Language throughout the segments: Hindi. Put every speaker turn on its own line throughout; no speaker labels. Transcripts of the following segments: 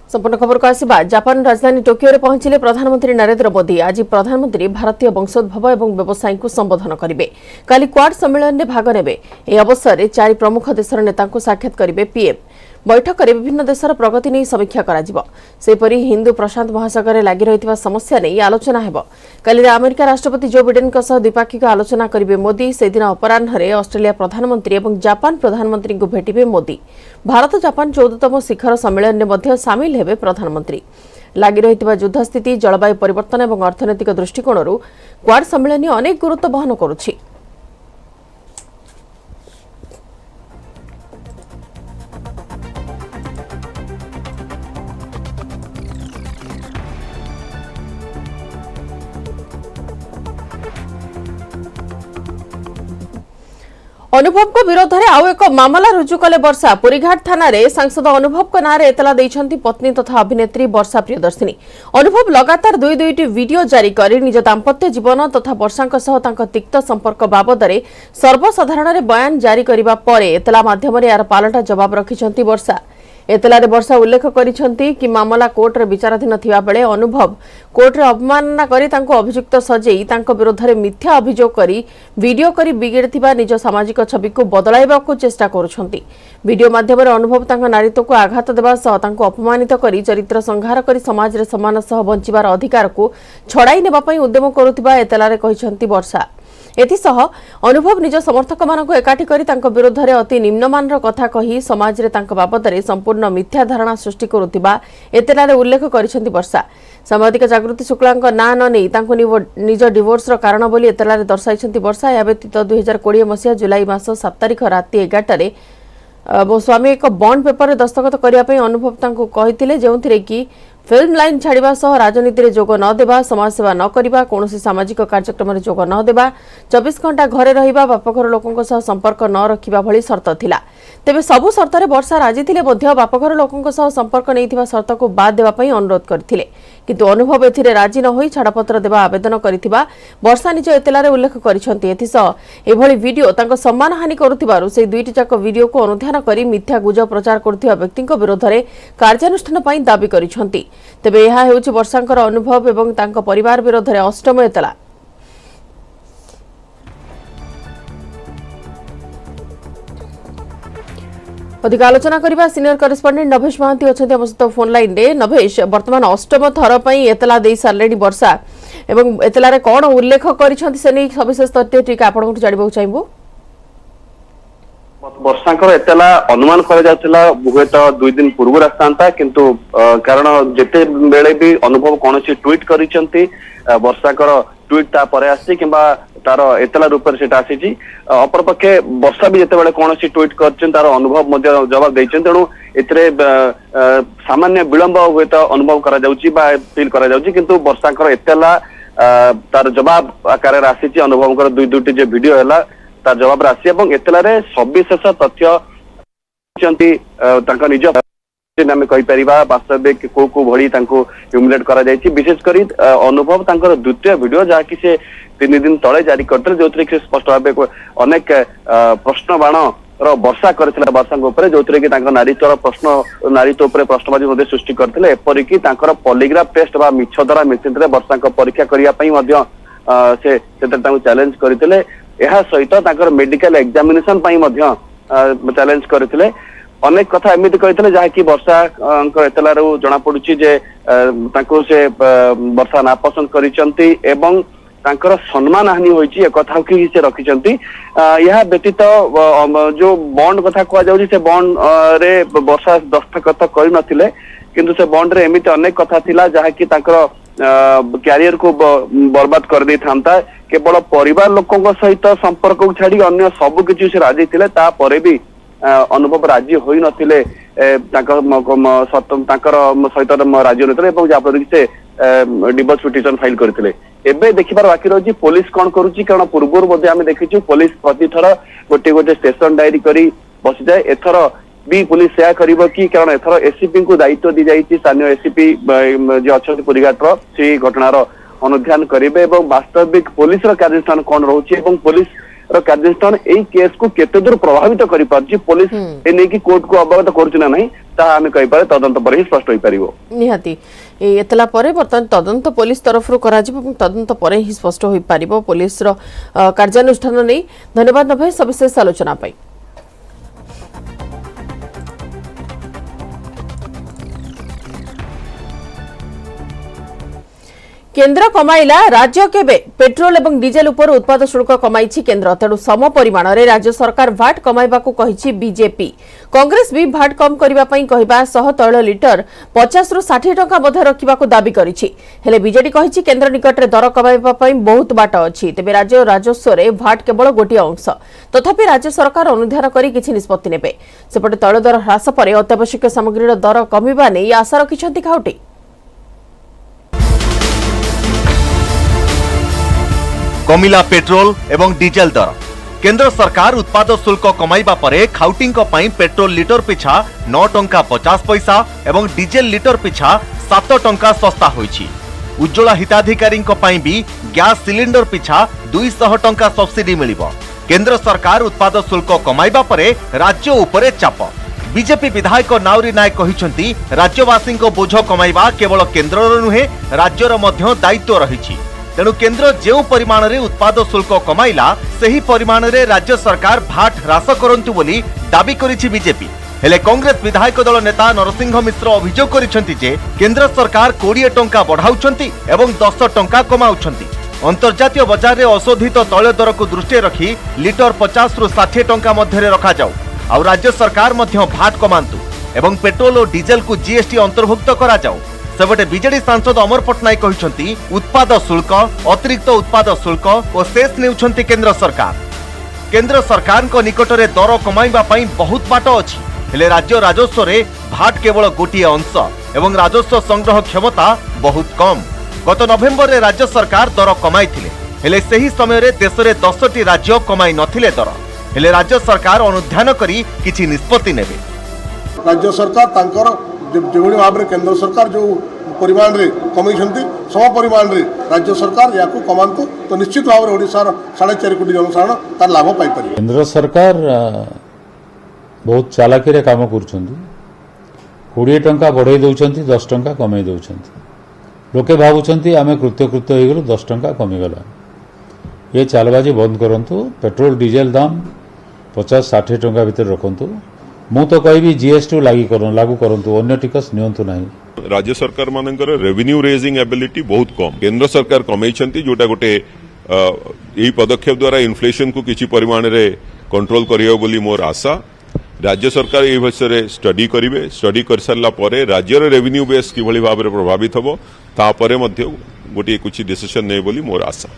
संपूर्ण खबर को आसिबा जापान राजधानी टोकियो में पहुंचले प्रधानमंत्री नरेंद्र मोदी। आज प्रधानमंत्री भारतीय वंशोद्भव और व्यवसायी को संबोधन करेंगे। काली क्वाड सम्मेलन में भाग नेबे। यह अवसर में 4 प्रमुख देशर नेता साक्षात करेंगे पीएम। बैठक में विभिन्न देशर प्रगति नहीं समीक्षा कर हिंदू प्रशांत महासागर में लगी रही समस्या नहीं आलोचना हो। काली अमेरिका राष्ट्रपति जो बिडेन द्विपाक्षिक आलोचना करेंगे मोदी। से दिन अपराह्न ऑस्ट्रेलिया प्रधानमंत्री और जापान प्रधानमंत्री को भेटिबे मोदी। भारत जापान 14तम शिखर सम्मेलन में सामिल हेबे प्रधानमंत्री। लगी रही युद्ध स्थिति, जलवायु परिवर्तन और अर्थनैतिक दृष्टिकोण क्वाड सम्मेलन अनेक गुरुत्व बहन करुछि। अनुभव को विरोध में आउ एक मामला रुजु कले वर्षा। पुरीघाट थाना रे सांसद अनुभव को नारे एतला दैछंती पत्नी तथा अभिनेत्री वर्षा प्रियदर्शिनी। अनुभव लगातार दुईटी वीडियो जारी कर निज दाम्पत्य जीवन तथा वर्षा सह तांको तिक्त संपर्क बाबद सर्वसाधारण रे बयान जारी करिबा परे एतला माध्यम रे यार पालटा जवाब रखिछंती वर्षा। एतलारे वर्षा उल्लेख करिछंती कि मामला कोर्ट रे विचाराधीन थिबा बेले अनुभव कोर्ट रे अवमानना करी तांको अभियुक्त सजेई तांको विरोध रे मिथ्या अभियोग करी वीडियो करी बिगड़थिबा निज सामाजिक छवि को बदलाइबाको चेष्टा करुछंती। वीडियो माध्यम रे अनुभव तांको नारीत्व को आघात देबा सह तांको अपमानित करी चरित्र संहार करी समाज रे सम्मान सह बंचिबार अधिकार को छड़ाई नेबा पई उद्यम करुथिबा एतलारे कहिछंती वर्षा। एथिसह अनुभव निज समर्थक मानक एकाठी करी तांको विरोध में अति निम्नमानर कथा कही समाज रे तांको बाबद रे संपूर्ण मिथ्या धारणा सृष्टि करुथिबा एतलारे उल्लेख करिसेंती वर्षा। सामाजिक जागृति शुक्लांक ना न नहीं तांको निज डिवोर्स रो कारण बोली एतलारे दर्शाइसेंती वर्षा। या व्यतीत 2020 मसीहा जुलाई मास 7 तारिख राति 11 मो स्वामी एक बॉन्ड पेपर दस्तखत करने अनुभव तांको कहिथिले, जेउथिरे कि फिल्म लाइन छाड़ा सह राजनीति में जोग न देवा, समाज सेवा न करवा, कौन सामाजिक कार्यक्रम में जोग न देवा, 24 घंटा घरे रहिबा, बापघर लोकों सह संपर्क न रखिबा भली शर्त थिला। तेबे सबु शर्त रे वर्षा राजी थिले मध्य बापघर लोकों सह संपर्क नैथिबा शर्त को बाद देबा पई अनुरोध करथिले, किंतु अनुभव एथिरे राजी न होई छाड़पत्र देबा आवेदन करिथिबा वर्षा निज एतलारे उल्लेख करिसंती। एथिसह एभली वीडियो तांको सम्मान हानि करुथिबारु से दुईटी जाक वीडियो को अनुध्यान करी मिथ्या गुजब प्रचार करुथिबा व्यक्तिक विरोध में कार्यानुष्ठान पई दाबी करिसंती। तेबे यह हेउछि वर्षांकर अनुभव एवं तांको परिवार विरोध में अष्टम एतला। अधिक आलोचना करबा सीनियर करेस्पोंडेंट नभेश महांती अछंती हम सहित फोन लाइन रे। नभेश, वर्तमान अष्टम थर पई एतला देई सारलेडी वर्षा एवं एतला रे कोन उल्लेख करिसंती से नै सविशेष तथ्य ठीक आपन को जानिबो चाहबो।
वर्षांकर एतला अनुमान करा जाउतला बहुत 2 दिन पूर्व रास्तांता, किंतु कारण जेते बेले भी अनुभव कोनसी ट्वीट करिसंती वर्षांकर ट्वीट ता परे आसी किबा तार एतला रूप से आसी। अपरपक्षे वर्षा भी जिते बड़े कौन ट्वीट कर तार अनुभव जवाब देते, तेणु एथिरे सामान्य विलंब हुए तो अनुभव करा जाउची बा फील करा जाउची, किंतु वर्षांकर एतला तार जवाब आकार आसी। अनुभव दुईटी जो वीडियो है तार जवाब आसी और एतला सविशेष तथ्य निज आम कहीपर वास्तविक को भली ह्यूमिलेट करा जायछि। विशेषकर अनुभव तांकर द्वितीय वीडियो जहाँकि से 3 दिन तले जारी करते जो स्पष्ट भाव अनेक प्रश्न बाण वर्षा करथिला वर्षांक ऊपर, जो कि नारीत्वर प्रश्न नारीत्व उपर प्रश्नबाजी सृष्टि करथिले। एपरिकी तांकर पॉलीग्राफ टेस्ट बा मिछ द्वारा मेसिन रे वर्षांक परीक्षा करिया पई मध्य से चैलेंज करथिले। एहा सहित तांकर मेडिकल एग्जामिनेशन पई मध्य चैलेंज करथिले। अनेक कथा एमती कहते जहाँकि वर्षा एतलारू जना पड़ुछि जे तांको से वर्षा नापसंद करिसंती एवं तांकर सम्मान हानि होइछि ए कथा कि से रखिसंती। यह व्यतीत जो बॉन्ड कथा कह जाउछि से बॉन्ड रे वर्षा दस्तखत करि नथिले, किंतु से बॉन्ड रे एमिति अनेक कथा थिला जहाँकि तांकर कैरियर को बर्बाद कर दै थांता। केवल परिवार लोकों सहित संपर्क को छाड़ी अन्य सब किछि से राजी थिले, ता परे भी अनुभव राजी होई नथिले सहित राजी नथिले जहाँफल से डिवोर्स पिटिशन फाइल करथिले। एबे देखिबार बाकी रही पुलिस कौन करुच्ची, कारण पूर्व आम देखीचु पुलिस प्रतिथर गोटे गोटे स्टेशन डायरी करी बसी जाए। एथर भी पुलिस सेया करिबो कि, कारण एथर एसीपी को दायित्व दी जाइछि। स्थानीय एसीपी जे अछंती पुरीघाटर से घटनार अनुध्यान करेंगे और वास्तविक पुलिस कार्यानुष्ठान कौन रोचे, पुलिस कार्यानुष्ठान एई केस को केते दूर प्रभावित करि पारछि पुलिस ए नै कि कोर्ट को अवगत करछि ना नहीं ता आमे कहि पारे तदंत पर ही स्पष्ट होई परिबो।
निहाती एतला परे बर्तमान तदंत पुलिस तरफ कराजिबो तदंत परे ही स्पष्ट होई परिबो पुलिस रो कार्यानुष्ठान नै। धन्यवाद नभय सविशेष आलोचना पाई। केन्द्र कमाइला राज्य केबे पेट्रोल एवं डीजेल उपर उत्पाद शुल्क कमाइछि केन्द्र तेणु सम परिमाण रे राज्य सरकार भाट कमाइबाकू कहिछि बीजेपी। कांग्रेस भी भाट कम करिबा पई कहिबा सह तैल लिटर 50 रु 60 टंका मध्ये रखिबाकू दाबी करिछि। हेले बीजेडी कहिछि केन्द्र निकट रे दर कमाइबा पई बहुत बाट अछि तेबे राज्य राजस्व रे भाट केवल गोटी अंश तथापि राज्य सरकार अनुध्यान करी किछि निष्पत्ति नेबे। सेपटे तैल दर ह्रास परे अत्यावश्यक सामग्रीर दर कमिबा नै आशा रखिछन्ति खाउटी।
कमिला पेट्रोल एवं डीजेल दर केंद्र सरकार उत्पाद शुल्क कमाइबा परे खाउटिंग पई पेट्रोल लिटर पिछा 9 टंका 50 पैसा एवं डीजेल लिटर पिछा 7 टंका सस्ता होईछि। उज्ज्वला हिताधिकारी पई भी गैस सिलिंडर पिछा 200 टंका सब्सिडी मिलिबो। केंद्र सरकार उत्पाद शुल्क कमाइबा परे राज्य उपरे चाप। बीजेपी विधायक नाउरी नायक कहिसंती राज्यवासी बोझ कमाइबा केवल केंद्रर नुहे राज्यर मध्य दायित्व रहिछि। तेणु केन्द्र जो परिमाण रे उत्पाद शुल्क कमाइला सही परिमाण रे राज्य सरकार भाट ह्रास करंतु बोली दाबी करिछि बीजेपी। हेले कांग्रेस विधायक दल नेता नरसिंह मिश्र अभियोग करिसेंति जे केन्द्र सरकार 20 टंका बढ़ाउछंती एवं 10 टंका कमाउछंती। अंतर्जातीय बजार रे अशोधित तैल दर को दृष्टि रखी लिटर 50 रु 60 टंका मध्य रखा जाऊ आ राज्य सरकार मध्य भाट कमांतु एवं पेट्रोल और डीजेल को जीएसटी अंतर्भुक्त करा जाऊ। सेपटे बीजेडी सांसद अमर पट्टनायक कहिसंती उत्पाद शुल्क अतिरिक्त उत्पाद शुल्क और शेष नेउछंती केंद्र सरकार। केंद्र सरकार को निकट रे दर कमाइबा पई बहुत बाट अछि हेले राज्य राजस्व रे भाट केवल गोटिए अंश एवं राजस्व संग्रह क्षमता बहुत कम। गत नवेम्बर रे राज्य सरकार दर कमाइथिले हेले सही समय रे देश रे 10टी राज्य कमाई नथिले दर हेले राज्य सरकार अनुध्यान करी किछि निष्पत्ति नेबे।
राज्य सरकार तांकर जो भाव में केंद्र सरकार जो परिमाण रे कमिशंती सम परिमाण रे राज्य सरकार या कमांतु तो निश्चित भाव में ओडिशार 4.5 कोटी जनसाधारण तार लाभ पाई परिबे।
केंद्र सरकार बहुत चालाकी रे काम करूछंती 20 टंका बढ़ाई दउछंती 10 टंका कमाई दउछंती। लोके भाबुछंती आमे कृत्य हो गेलो 10 टंका कमी गला। ये चालबाजी बंद करंतु। पेट्रोल डीजेल दाम 50-60 टंका भीतर रखंतु। मु तो कहबी जीएसटी लागू करंतु अन्य टिकस नियंतु नाही।
राज्य सरकार मानकर रेवेन्यू रेजिंग एबिलिटी बहुत कम। केंद्र सरकार कमेइछंती जोटा गोटे एही पदक्षेप द्वारा इन्फ्लेशन को किछि परिमाण रे कंट्रोल करियो बोली मोर आशा। राज्य सरकार एही विषय स्टडी करिवे। स्टडी कर सारला परे राज्यर रेवेन्यू बेस किभली भाव रे प्रभावित हबो ता परे मध्य गोटे कुछ डिसीजन नै बोली मोर आशा।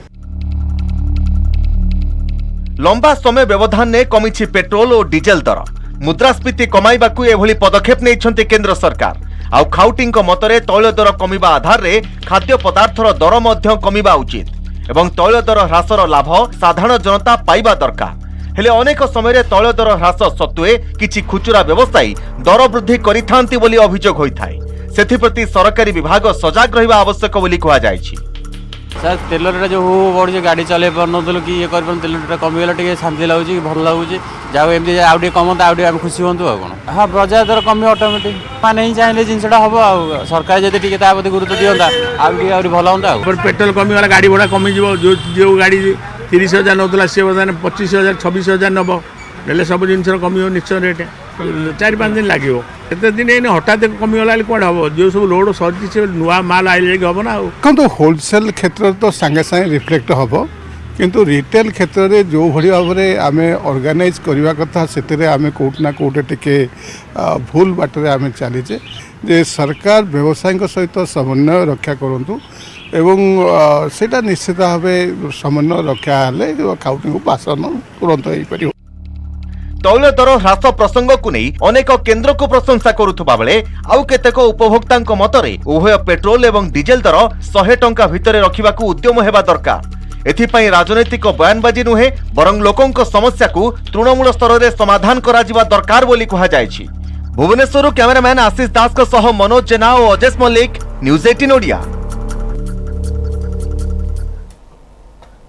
लंबा समय व्यवधान ने कमिछि पेट्रोल और डीजेल दर। मुद्रास्फीति कमाइबाकू एभली पदक्षेप नेइछन्ति केंद्र सरकार। आउ खाउटिंग मतरे तैल दर कमिबा आधार रे खाद्य पदार्थर दर मध्य कमिबा उचित एवं तैल दर ह्रासर लाभ साधारण जनता पाइबा दरकार। हेले अनेक समय रे तैल दर ह्रास सत्वे किछि खुचुरा व्यवसायी दर वृद्धि करिथांती बोली अभियोग होइथाय। सेथिप्रति सरकारी विभाग सजाग रहिबा आवश्यक बोली कहा जायछि।
सर तेल रेट जो बढ़ी गाड़ी चल पार्न कि ये कर तेल रेट कमिगला टे शांति लगुच भल लगुच जाओ एमती आउ कमता आउ खुशी हूँ कौन हाँ बजार दर कमी ऑटोमेटिक मैंने ही चाहिए जिनसा हम आ सरकार जब प्रति गुरुत्व दिंता आउ भल हम
पेट्रोल कमिगला गाड़ी भड़ा कमी जो गाड़ी 30,000 नौला सी बर्तमान 25,000 26,000 नब बेले सब जिन कमी निश्चय रेट 4-5 दिन लगे एत दिन हठात कमिगला कौन हम जो सब लोड सरी से नुआ माल आइले हम ना
देखो होलसेल क्षेत्र तो सांगे सांगे रिफ्लेक्ट हम किंतु रिटेल क्षेत्र में जो भाई भाव में आम ऑर्गेनाइज करवा कथा से आम कोटना कोटे टिके भूल बाटर आम चलीचे जे सरकार व्यवसायी सहित समन्वय रक्षा करूँ एवं सेटा निश्चित भाव समन्वय रक्षा हेले काउंटिंग पासन तुरंत हो पार।
तैल दर ह्रास प्रसंग को नहीं अनेक केन्द्र को प्रशंसा करुवा बेले आउ केतेक उपभोक्ता मतरे उभय पेट्रोल एवं डीजेल दर 100 टंका भितर रखा उद्यम हेबा दरकार। एथिपाई राजनैतिक बयानबाजी नुहे बरं लोकों समस्या को तृणमूल स्तर में समाधान करा दरकार बोली कहा जायछि। भुवनेश्वर कैमरामैन आशीष दास को सह मनोज जेना और अजेश मल्लिक, न्यूज 18 ओडिया।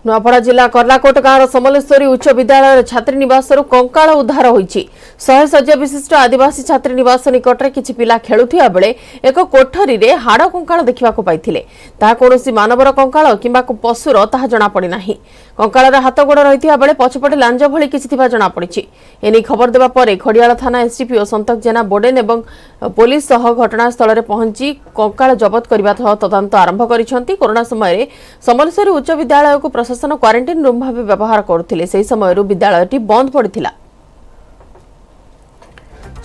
नुआपड़ा जिला कर्लाकोट गाँव समलेश्वरी उच्च विद्यालय छात्री निवास कंकाल उद्धार होईछि। 100 शଯ୍या विशिष्ट आदिवासी छात्री निवास निकटरे किछि पिला खेलुथिया बेले एक कोठरी रे हाड़ कंकाल देखिबाकू पाइथिले। ताहा कोनोसी मानवर कंकाल किंबा पशुर ताहा जणा पड़ी नाही। कंकालर हाथ गोड़ रहिथिया बेले पछपटे लांज भଳି किछि थिबा जणा पड़िछि। एनी खबर देबा परे खडियाला थाना एसडीपीओ संतक जेना बोडेन एवं पुलिस सह घटनास्थल रे पहुंची कंकाल जबत करबा सह तदंत आरंभ करिसंती। कोरोना समय समलेश्वरी उच्च विद्यालय को प्रशासन क्वारंटाइन रूम भाव व्यवहार करथिले। सेही समय विद्यालयटी बंद पड़िथिला।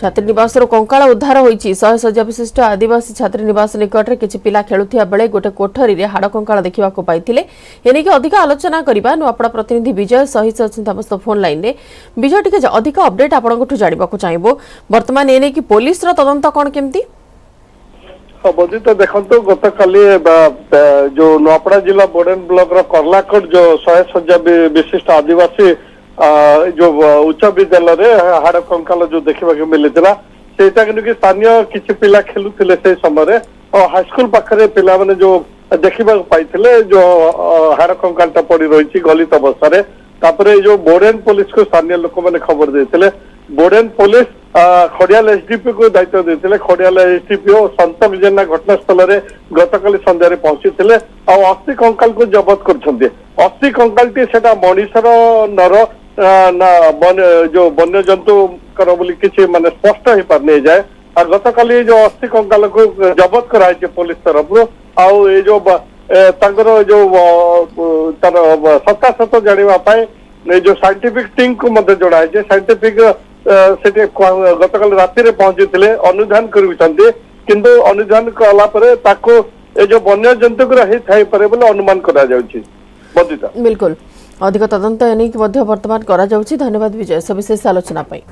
छात्री निवास कंकाल उद्धार होईछि। 100 शଯ୍या विशिष्ट आदिवासी छात्री निवास निकटरे किछि पिला खेलुथिया बेले गोटे कोठरी रे हाड़ कंकाल देखिबाकू पाइथिले। एनिके अधिक आलोचना करिबा नुआपड़ा प्रतिनिधि विजय सहित अछंता मस्त फोन लाइन रे। विजय टिके अधिक अपडेट आपनकठु जानिबाकू चाहबो। वर्तमान एने कि पुलिस रो तदंत कोन केमती
बोधी तो देखो गतकाली जो नुआपड़ा जिला बोडेन ब्लॉक कर्लाकोट जो 100 शଯ୍या विशिष्ट आदिवासी जो उच्च विद्यालय हाड़ कंकाल जो देखा मिलता सेटा कि स्थानीय किसी पिला खेलुले से समय हाईस्कल पाखे पिला माने जो देखा पाई जो हाड़ कंकालटा पड़ रही गलित अवस्था तापर जो बोडेन पुलिस को स्थानीय लोक मैंने खबर देते। बोडेन पुलिस खड़ियाल एसडीपी को दायित्व देते। खड़ियाल एसडीपीओ संतक जेना घटनास्थल में गतकाली संध्यारे पहुंची अस्थि कंकाल को जबत कर। अस्थि कंकाल टी से मनीषर नर जो वन्य जंतु किसी माने स्पष्ट हो पार नहीं जाए। गतकाली जो अस्थि कंकाल को जबत कराई पुलिस तरफ आउ ये जो जो तार सत्यासत जानापी जो साइंटिफिक टीम को मध्य जोड़ा है। साइंटिफिक गतकाल राति पहुंची अनुधान कर अनुधान कलापर जो वन्य जंतु बोले अनुमान करा बंदिता।
बिल्कुल अधिक तदंत एने वर्तमान करा जाउछि। धन्यवाद विजय सविशेष आलोचना पाई।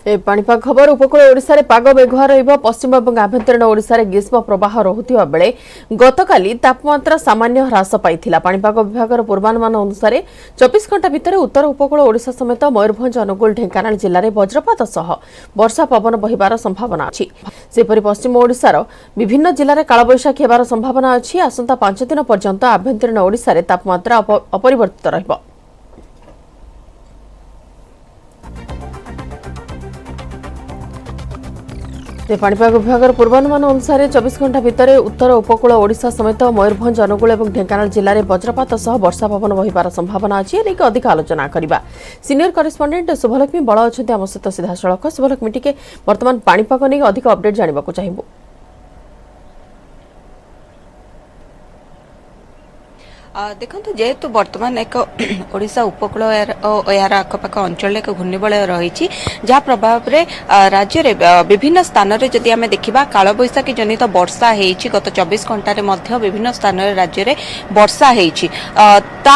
ए पाणीपाग खबर उपकूल ओडिशा रे पाग मेघुआ रहिबो। पश्चिम और आभ्यंतरीण ओडिशा रे ग्रीष्म प्रवाह रहुथिबा बेले गतकाली तापमात्रा सामान्य ह्रास पाइथिला। पाणीपाग विभागर पूर्वानुमान अनुसार 24 घंटा भितर उत्तर उपकूल ओडिशा समेत मयूरभंज अनुगुल ढेंकानाल जिल्ला रे वज्रपात सह वर्षा पवन बहिबार संभावना अछि। सेपरि पश्चिम ओडिशार विभिन्न जिल्ला रे कालबैशाखी हेबार संभावना अछि। आसंता 5 दिन पर्यंत आभ्यंतरीण ओडिशा रे तापमात्रा अपरिवर्तित रहिबो। पाणीपाग विभाग पूर्वानुमान अनुसार 24 घंटा भितर उत्तर उपकूल ओडिशा समेत मयूरभंज अनुगुल और ढेंकानाल जिल्ला में वज्रपात सह वर्षा पवन बहिबार संभावना अछि। एनेक अधिक आलोचना करिबा सीनियर करेस्पोंडेंट शुभलक्ष्मी बळ अछंती आम सहित सीधा सड़क। शुभलक्ष्मी टिके वर्तमान पाणीपाग नै अधिक अपडेट जानिबाकू चाहिबो।
देखो जेहेतु वर्तमान एक ओडिशा उपकूल यार आखपाख अंचल एक घूर्णिबलय रही जहाँ प्रभाव में राज्य में विभिन्न स्थान में जदि आम देखा कालबैशाखी जनित वर्षा होती गत 24 घंटे विभिन्न स्थान राज्य में वर्षा होती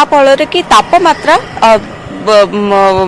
फल कि तापमात्रा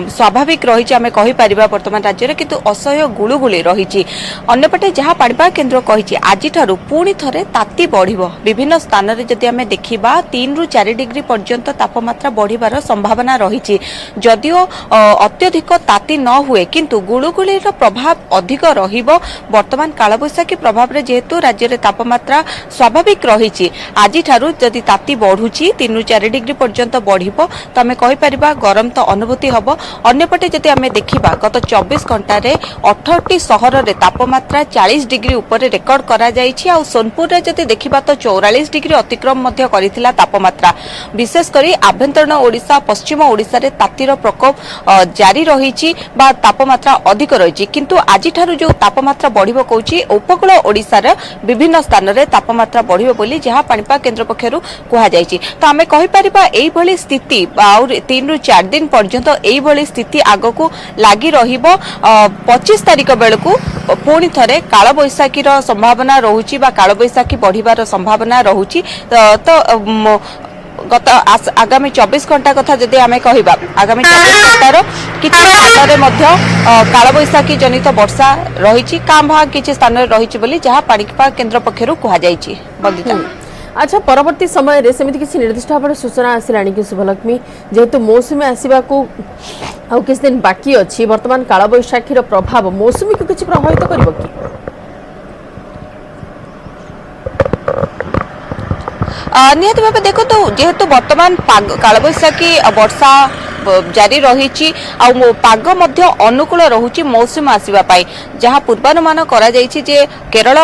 स्वाभाविक रही आम कहीपर बर्तमान राज्य में किंतु असह्य गुलुगुली रही। अन्यपटे जहाँ पाणीपाग केन्द्र कही आज पुणी थे ताती बढ़ विभिन्न स्थान में जदि आम देखा 3 ରୁ 4 डिग्री पर्यंत तापमात्रा बढ़िबार संभावना रही। जदिओ अत्यधिक ताती न हुए किंतु गुलुगुली प्रभाव अधिक रहिबो। वर्तमान कालबैशाखी प्रभाव में जेहेतु राज्य में तापमात्रा स्वाभाविक रही आज जदि ताती बढ़ुची 3 ରୁ 4 डिग्री पर्यंत बढ़िबो तो आम कहीपर गरम तो अनुभूति हम। अन्यपटे जदि आम देखा गत 24 घंटे 18टी सहर में तापमात्रा 40 डिग्री उपर रेकर्ड करा जायछि। आ सोनपुर रे जदि देखा तो 44 डिग्री अतिक्रम करिथिला तापमात्रा। विशेषकर आभ्यंतरीण ओडिशा पश्चिम ओडिशा रे तातीर प्रकोप जारी रही तापमात्रा अधिक रही किंतु आज जो तापमात्रा बढ़िबो कहूछि उपकूल ओडिशा रे विभिन्न स्थान में तापमात्रा बढ़िबो बोली जहाँ पाणीपाग केन्द्र पक्षरु कहा जायछि। तो आम कहीपर एई भली स्थिति 3 ରୁ 4 दिन पर्यंत एई स्थिति आग को लगी रहिबो। 25 तारिख बेलू पुणी थे कालबैशाखी संभावना रहुछि बा कालबैशाखी बढ़िबार संभावना रहुछि। तो गत आगामी 24 घंटा कथा जदि आम कहबा आगामी 24 घंटार किछि स्थान में कालबैशाखी जनित वर्षा रही कां भां किछि स्थान में रही बोली जहाँ पाणीपाग केन्द्र पक्षरु कहा जायछि। बंदिता
अच्छा परवर्ती समय रे सेमिति किसी निर्दिष्ट भाव सूचना आसिलानी कि शुभलक्ष्मी जेहेतु मौसुमी आसवाक आउ किछ दिन बाकी अछि वर्तमान कालबैशाखीर प्रभाव मौसुमी को किछि प्रभावित करिवो कि
निहत भाव देखो तो जेहेतु वर्तमान कालबैशाखी वर्षा जारी रही पाग अनुकूल रोचे मौसम आसवा जहाँ पूर्वानुमान करा जायछि जे केरल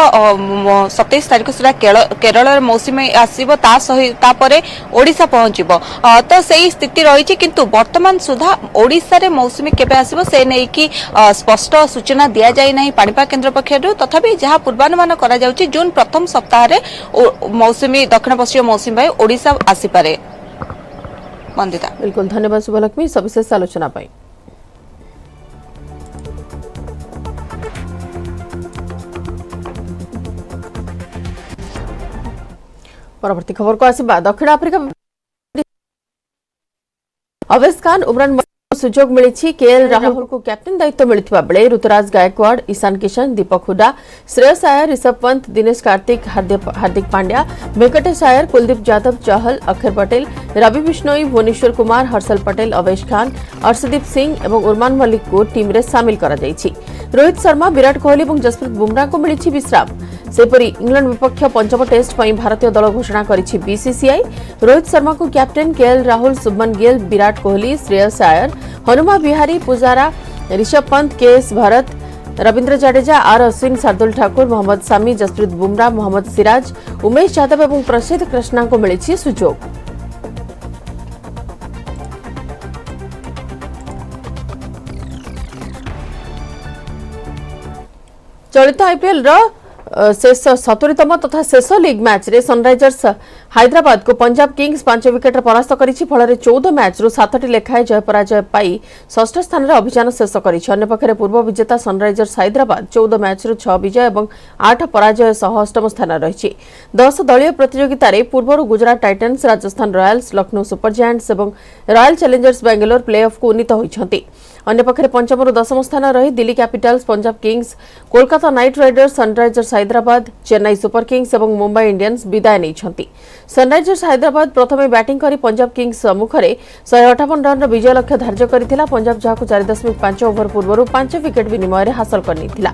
27 तारिख सुधा केरल मौसम आसब तापर ओडिशा पहुंचब तो सही स्थिति रही किंतु वर्तमान सुधा ओडिशा रे मौसम केबे आसब से नहीं कि स्पष्ट सूचना दिया जाय नहीं पाणीपाग केन्द्र पक्षर तथापि जहाँ पूर्वानुमान करा जाउछि जून प्रथम सप्ताह रे मौसमी दक्षिण पश्चिम मौसम वायु ओडिशा आसीपारे। वंदिता
बिल्कुल धन्यवाद शुभलक्ष्मी सविशेष आलोचना पाई। परवर्ती खबर को आसिबा दक्षिण आफ्रिका अवेश खान उमरान सुजोग मिली केएल राहुल को कैप्टन दायित्व मिलता बेले ऋतुराज गायकवाड़ ईशान किशन दीपक हुडा श्रेयस अय्यर ऋषभ पंत दिनेश कार्तिक हार्दिक पांड्या वेंकटेश अय्यर कुलदीप यादव चहल अक्षर पटेल रवि बिश्नोई भुवनेश्वर कुमार हर्षल पटेल अवेश खान अर्शदीप सिंह और उर्मान मल्लिक को टीम रे शामिल करा जायछि। रोहित शर्मा विराट कोहली और जसप्रीत बुमराह को मिली विश्राम। सेपरी इंग्लैंड विपक्ष पंचम टेस्ट पर भारतीय दल घोषणा करिछि बीसीसीआई। रोहित शर्मा को captain KL Rahul Shubman Gill Virat Kohli Shreyas Iyer Hanuma Vihari Pujara Rishabh Pant KS Bharat Ravindra Jadeja R Ashwin Shardul Thakur Mohammed Shami Jasprit Bumrah Mohammed Siraj Umesh Yadav और प्रसिद्ध कृष्णा को मिली सुजोग। चलित आईपीएल शेष 70तम तथा शेष लीग मैच रे सनराइजर्स हैदराबाद को पंजाब किंग्स 5 विकेट परास्त करिछि फल 14 मैच रु 7टी लेखाएं जय पराजय पाई षष्ठ स्थान रे अभियान शेष करिछि। अन्य पक्षरे पूर्व विजेता सनराइजर्स हैदराबाद 14 मैच रु 6 विजय और 8 पराजय सह अष्टम स्थान रहिछि। 10 दलीय प्रतियोगिता रे पूर्व Gujarat titans Rajasthan Royals Lucknow super giants और रॉयल चैलेंजर्स बेंगलोर प्लेऑफ को उन्नीत होइछन्ति। अन्य पक्षरे पंचम रु 10म स्थान रही Delhi Capitals Punjab Kings Kolkata night Riders Sunrisers Hyderabad Chennai super Kings और मुंबई इंडियंस विदाय नहीं। सनराइजर्स हैदराबाद प्रथमे बैटिंग करी पंजाब किंग्स सम्मुखें 158 रन विजय लक्ष्य धार्य करथिला। पंजाब जहां 4.5 ओवर पूर्व 5 विकेट विनिमय हासिल करनिथिला।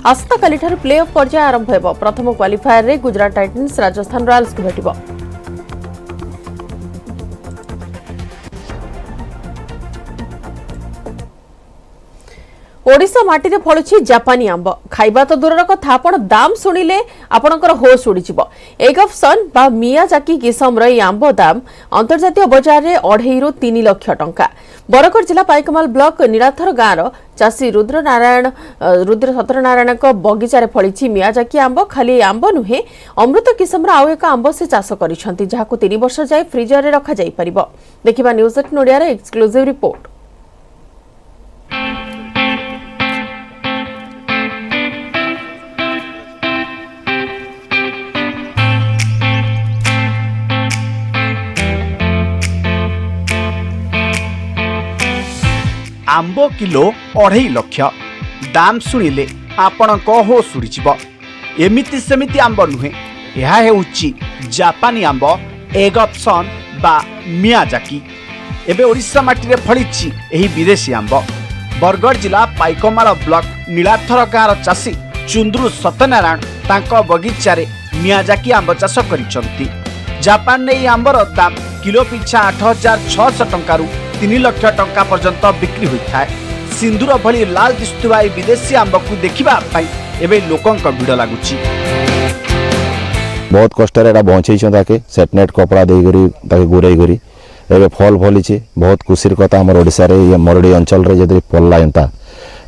आसंता काली प्लेऑफ पर्याय आरंभ हेब। प्रथम क्वालिफायर रे गुजरात टाइटन्स राजस्थान रॉयल्स को भेटिबो। ओडिशा माटी रे फळुछि जापानी आंब खाइबा तो दूरर कथा आपण दाम सुनिले आपणकर होश उड़ीजिवो। एगफसन बा मियाजाकी किसम रे आंब दाम अंतर्जातीय बाजार रे 2.5 रु 3 लाख टंका। बरगढ़ जिला पाइकमाल ब्लॉक नीलाथर गाँव चाषी रुद्र सत्यनारायण बगीचार फड़ी मियाजाकी आंब खाली आंब नुहे अमृत किसम आउ एक आंब से चाष करिसेंति जहाको 3 वर्ष जाए फ्रिजर रे रखा जाई परिबो। देखिबा न्यूज 18 ओडिया रे एक्सक्लूसिव रिपोर्ट।
आंब किलो 2.5 लाख दाम शुणिले आपण हो सुड़ीज एमिति सेमिति आंब नुहे यह हेउची जापानी आंब एगप्सन बा मियाजाकी। एबे ओडिशा माटी रे फळिछि एही विदेशी आंब। बरगढ़ जिला पाइकमाल ब्लॉक नीलाथर गाँव चाषी चुंद्रु सत्यनारायण तांको बगीचारे मियाजाकी आंब चाष करिसंती। जापान ने आंबर दाम किलो पिछा 8,600 टंकारु 3 लाख टंका पर्यंत बिक्री होता है। सिंदूर भली लाल दिशुवा विदेशी आंब को देखा एवं लोकों भिड़ लगुच।
बहुत कष्ट बंचे सेटनेट कपड़ा देकर गुरई करी एवं फल फली बहुत खुशी कथा आम ओडिशा रे मरड़ी अंचल रे जदि पड़ला एंता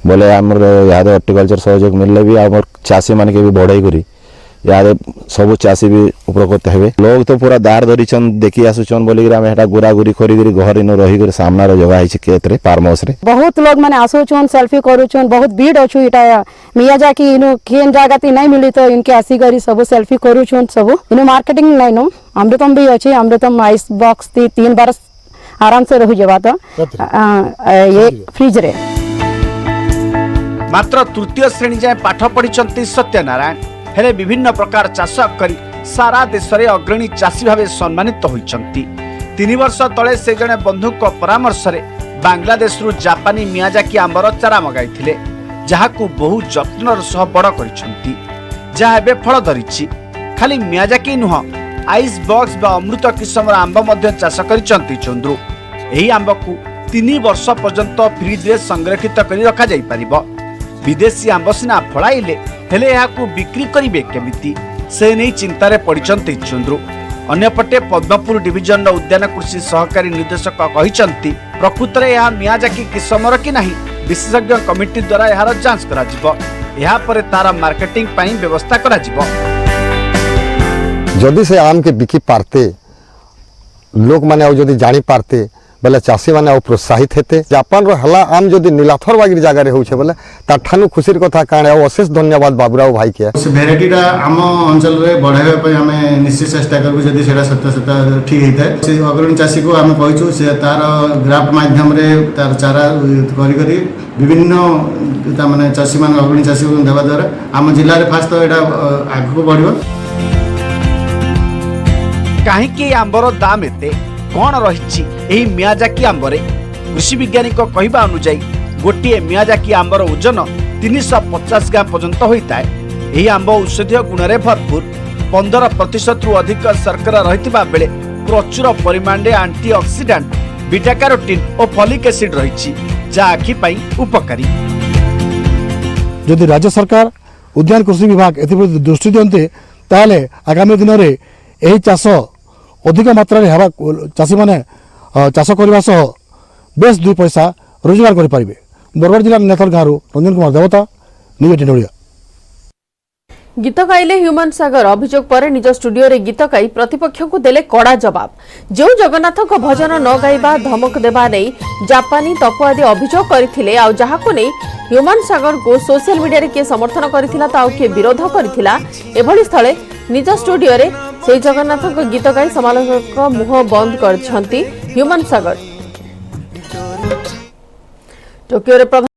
बोले आम यहाँ हॉर्टिकल्चर सहयोग मिलले भी आम चाषी मान के भी बढ़ई करी यार सब चाषी भी उपकृत हेबे। लोग तो पूरा दार धरी देखी आसुचन बोली गुरा गुरी करी घर इन रही सामना जगह खेत रे फार्म हाउस रे
बहुत लोग माने आसुचन सेल्फी करूचन बहुत भीड़ अच्छु इटा मियाजाकी इनु केन जगह ती नहीं मिली तो इनके आसी करी सब सेल्फी करूचन सब इनु मार्केटिंग नहीं नो अमृतम भी अच्छी अमृतम आइस बॉक्स 3 बार आराम से रही जवा तो ये फ्रिज रे।
मात्र तृतीय श्रेणी जाए पाठ पढ़ी सत्यनारायण हेले विभिन्न प्रकार चाष करी सारा देश में अग्रणी चाषी भाव सम्मानित होइछंती। 3 वर्ष तले से जने बंधु परामर्श रे बांग्लादेश रु जापानी मियाजाकी आंबर चारा मगाइथिले जहाकू बहु जत्नर सह बड़ करिछंती जहा एबे फल धरिछि। खाली मियाजाकी नुह आइस बॉक्स बा अमृत किस्मर आंब मध्य चाष करिसंती चंद्रू। एही आंब को 3 वर्ष पर्यंत फ्रिज रे संरक्षित करी रखा जाई परिबो। विदेशी आंब सिना फळाइले हेले एहाकू बिक्री करिवे केमिति से नै चिंतारे पडिचंती चंद्रू। अन्यपटे पद्मपुर डिविजन उद्यान कृषि सहकारी निर्देशक कहिसंती प्रकृत में यह मियाजाकी किस्मर कि नहीं विशेषज्ञ कमिटी द्वारा यार जांच करा जिवो। यहा पर तार मार्केटिंग पाई व्यवस्था करा जिवो।
जदि से आम के बिकी पारते लोक माने आ जदि जानी पारते बोले चाषी माने प्रोत्साहित हेते। जापान रो हला आम जदि नीलाथर बागिर जगह रे होछे बोले ताठानु खुशीर कथा काणे अशेष धन्यवाद बाबूराव भाई के।
से भेराइटीटा आम अंचल रे बढ़ाइबा पय हमें निश्चित चेष्टा करबो जदि सेटा सत्य ठीक हेते। से अग्रणी चाषी को हम कहिछु से तार ग्राफ्ट माध्यम रे तार चारा करी करी विभिन्न ता माने चाषी मान अग्रणी चाषी को देबा द्वारा आम जिल्ला रे फास्ट एटा आगु बढ़िबो।
काहे के आंबर दाम एते कौन रही मियाजाकी आंबरे? कृषि वैज्ञानिक कहवा अनुजाई गोटे मियाजाकी आंबर ओजन 350 ग्राम पर्यंत होता है। यही आंब औषधीय गुण में भरपूर 15% रु अधिक शर्करा रहितबा बेले प्रचुर परिमाण में एंटीऑक्सीडेंट बीटा कैरोटीन और फॉलिक एसिड रही जा आखि पई उपकारी।
जदि राज्य सरकार उद्यान कृषि विभाग एथि दृष्टि दियन्ते ताले आगामी दिन में यही चाष अधिक मात्रा हेबा चाषी माने चाष करने सह बेस 2 पैसा रोजगार करि परिबे। बरगढ़ जिला नेथल गाँव रंजन कुमार देवता न्यूज 18 ओडिया।
गीत गाइले ह्यूमन सागर अभियोग पर निज स्टूडियो रे गीत गाई प्रतिपक्ष को देले कड़ा जवाब। जो जगन्नाथ को भजन न गाइबा धमक देबा नै जापानी तपु आदि अभियोग करथिले आ जहाको नै ह्यूमन सागर को सोशल मीडिया रे के समर्थन करथिला ता के विरोध करथिला। एभली स्थले निज स्टूडियो रे से जगन्नाथ को गीत गाई समालोचक मुह बंद करछंती ह्यूमन सागर। टोकियो रे